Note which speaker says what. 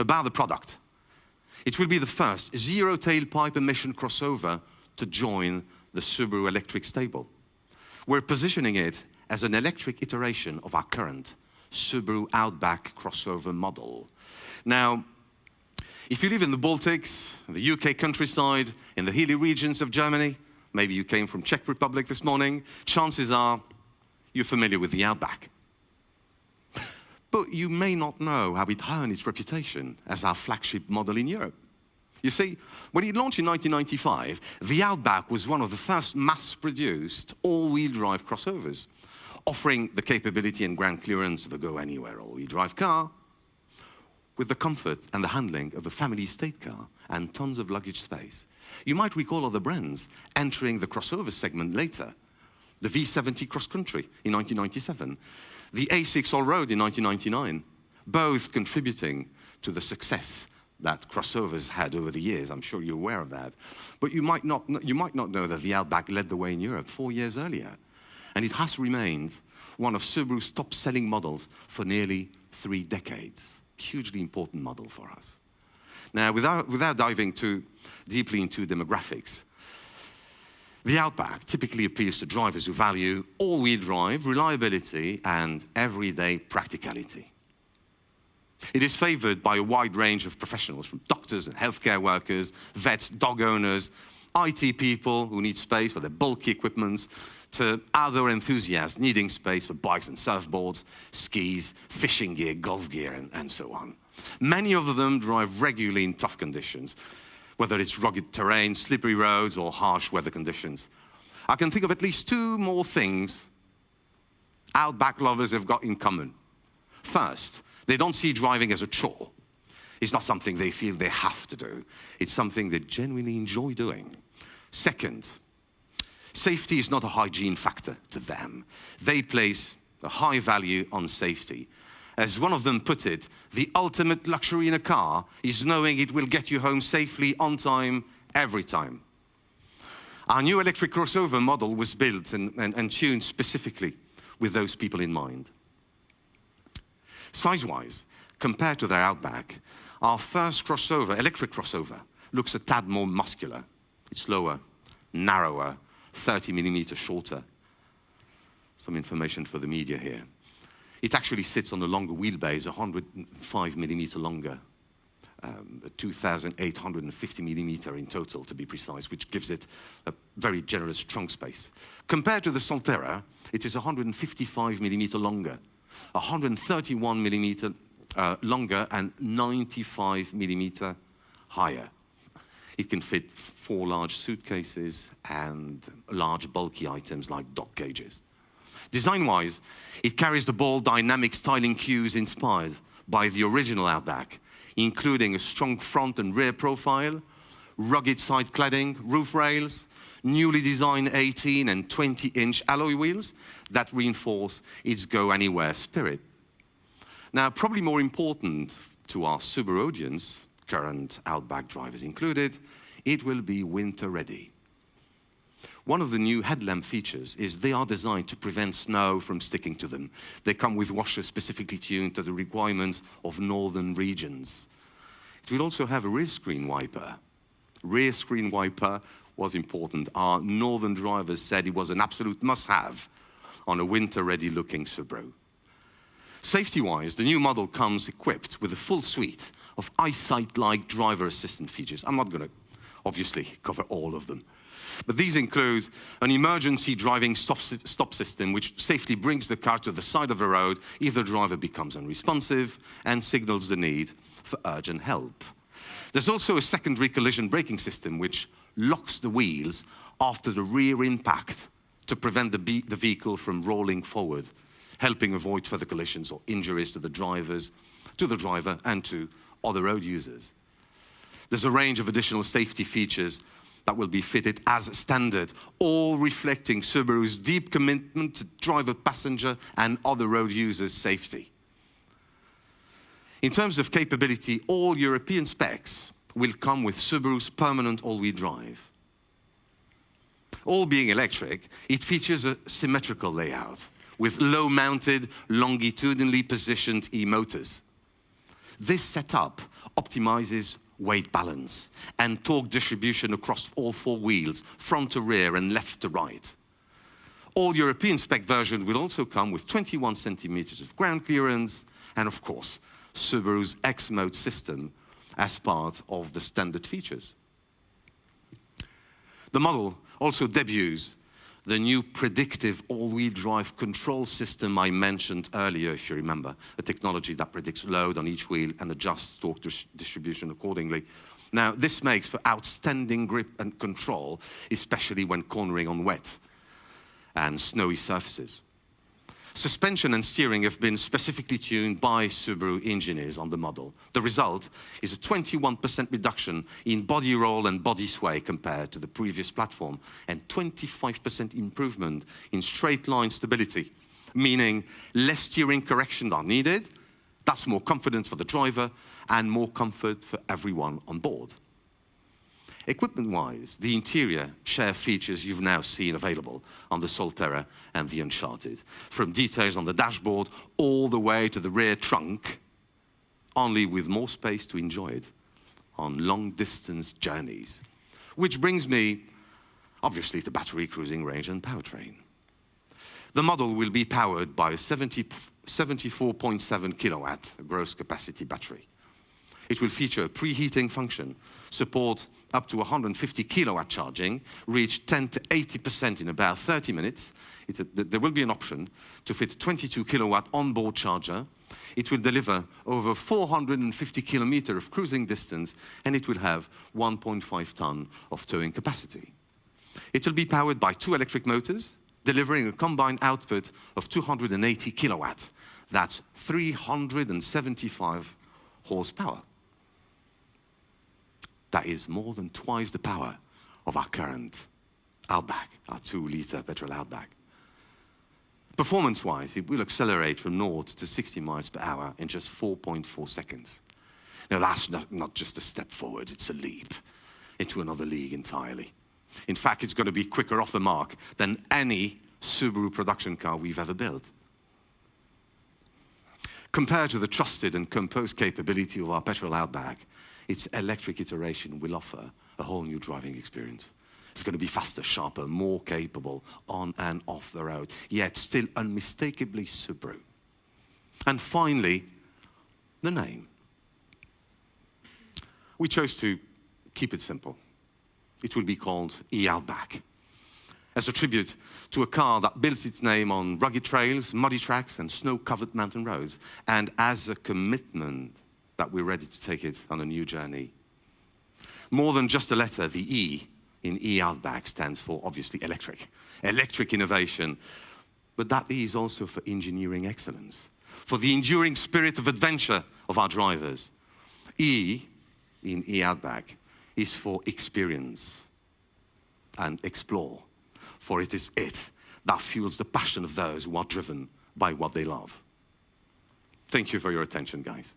Speaker 1: about the product. It will be the first zero tailpipe emission crossover to join the Subaru electric stable. We're positioning it as an electric iteration of our current Subaru Outback crossover model. Now, if you live in the Baltics, the UK countryside, in the hilly regions of Germany, maybe you came from Czech Republic this morning, chances are you're familiar with the Outback. But you may not know how it earned its reputation as our flagship model in Europe. You see, when it launched in 1995, the Outback was one of the first mass-produced all-wheel drive crossovers, offering the capability and ground clearance of a go-anywhere all-wheel drive car, with the comfort and the handling of a family estate car and tons of luggage space. You might recall other brands entering the crossover segment later. The V70 Cross Country in 1997, the A6 All-Road in 1999, both contributing to the success that crossovers had over the years. I'm sure you're aware of that. But you might not know that the Outback led the way in Europe 4 years earlier. And it has remained one of Subaru's top-selling models for nearly 3 decades. Hugely important model for us. Now, without diving too deeply into demographics, the Outback typically appeals to drivers who value all-wheel drive, reliability, and everyday practicality. It is favored by a wide range of professionals, from doctors and healthcare workers, vets, dog owners, IT people who need space for their bulky equipment, to outdoor enthusiasts needing space for bikes and surfboards, skis, fishing gear, golf gear, and so on. Many of them drive regularly in tough conditions, whether it's rugged terrain, slippery roads, or harsh weather conditions. I can think of at least 2 more things Outback lovers have got in common. First, they don't see driving as a chore. It's not something they feel they have to do. It's something they genuinely enjoy doing. Second, safety is not a hygiene factor to them. They place a high value on safety. As one of them put it, the ultimate luxury in a car is knowing it will get you home safely, on time, every time. Our new electric crossover model was built and tuned specifically with those people in mind. Size-wise, compared to their Outback, our first crossover, electric crossover, looks a tad more muscular. It's lower, narrower, 30 millimeters shorter. Some information for the media here. It actually sits on a longer wheelbase, 105 millimeter longer, 2,850 millimeter in total, to be precise, which gives it a very generous trunk space. Compared to the Solterra, it is 155 millimeter longer, 131 millimeter longer, and 95 millimeter higher. It can fit 4 large suitcases and large bulky items like dock cages. Design-wise, it carries the bold, dynamic styling cues inspired by the original Outback, including a strong front and rear profile, rugged side cladding, roof rails, newly designed 18 and 20-inch alloy wheels that reinforce its go-anywhere spirit. Now, probably more important to our Subaru audience, current Outback drivers included, it will be winter-ready. One of the new headlamp features is they are designed to prevent snow from sticking to them. They come with washers specifically tuned to the requirements of northern regions. It will also have a rear screen wiper. Rear screen wiper was important. Our northern drivers said it was an absolute must-have on a winter-ready looking Subaru. Safety-wise, the new model comes equipped with a full suite of EyeSight-like driver assistant features. I'm not going to, obviously, cover all of them. But these include an emergency driving stop system, which safely brings the car to the side of the road if the driver becomes unresponsive and signals the need for urgent help. There's also a secondary collision braking system, which locks the wheels after the rear impact to prevent the vehicle from rolling forward, helping avoid further collisions or injuries to the driver and to other road users. There's a range of additional safety features that will be fitted as standard, all reflecting Subaru's deep commitment to driver, passenger, and other road users' safety. In terms of capability, all European specs will come with Subaru's permanent all-wheel drive. All being electric, it features a symmetrical layout with low-mounted, longitudinally positioned e-motors. This setup optimizes weight balance and torque distribution across all four wheels, front to rear and left to right. All European spec version will also come with 21 centimeters of ground clearance and, of course, Subaru's X-Mode system as part of the standard features. The model also debuts the new predictive all-wheel drive control system I mentioned earlier, if you remember, a technology that predicts load on each wheel and adjusts torque distribution accordingly. Now, this makes for outstanding grip and control, especially when cornering on wet and snowy surfaces. Suspension and steering have been specifically tuned by Subaru engineers on the model. The result is a 21% reduction in body roll and body sway compared to the previous platform, and 25% improvement in straight line stability, meaning less steering corrections are needed. That's more confidence for the driver and more comfort for everyone on board. Equipment-wise, the interior shares features you've now seen available on the Solterra and the Uncharted, from details on the dashboard all the way to the rear trunk, only with more space to enjoy it on long-distance journeys. Which brings me, obviously, to battery cruising range and powertrain. The model will be powered by a 74.7 kilowatt gross capacity battery. It will feature a preheating function, support up to 150 kilowatt charging, reach 10 to 80% in about 30 minutes. There will be an option to fit a 22 kilowatt onboard charger. It will deliver over 450 kilometers of cruising distance, and it will have 1.5 ton of towing capacity. It will be powered by 2 electric motors, delivering a combined output of 280 kilowatt. That's 375 horsepower. That is more than twice the power of our current Outback, our 2-liter petrol Outback. Performance-wise, it will accelerate from 0 to 60 miles per hour in just 4.4 seconds. Now, that's not just a step forward, it's a leap into another league entirely. In fact, it's going to be quicker off the mark than any Subaru production car we've ever built. Compared to the trusted and composed capability of our petrol Outback, its electric iteration will offer a whole new driving experience. It's going to be faster, sharper, more capable on and off the road, yet still unmistakably Subaru. And finally, the name. We chose to keep it simple. It will be called E-Outback, as a tribute to a car that builds its name on rugged trails, muddy tracks, and snow-covered mountain roads, and as a commitment that we're ready to take it on a new journey. More than just a letter, the E in E-Outback stands for, obviously, electric innovation. But that E is also for engineering excellence, for the enduring spirit of adventure of our drivers. E in E-Outback is for experience and explore, for it is it that fuels the passion of those who are driven by what they love. Thank you for your attention, guys.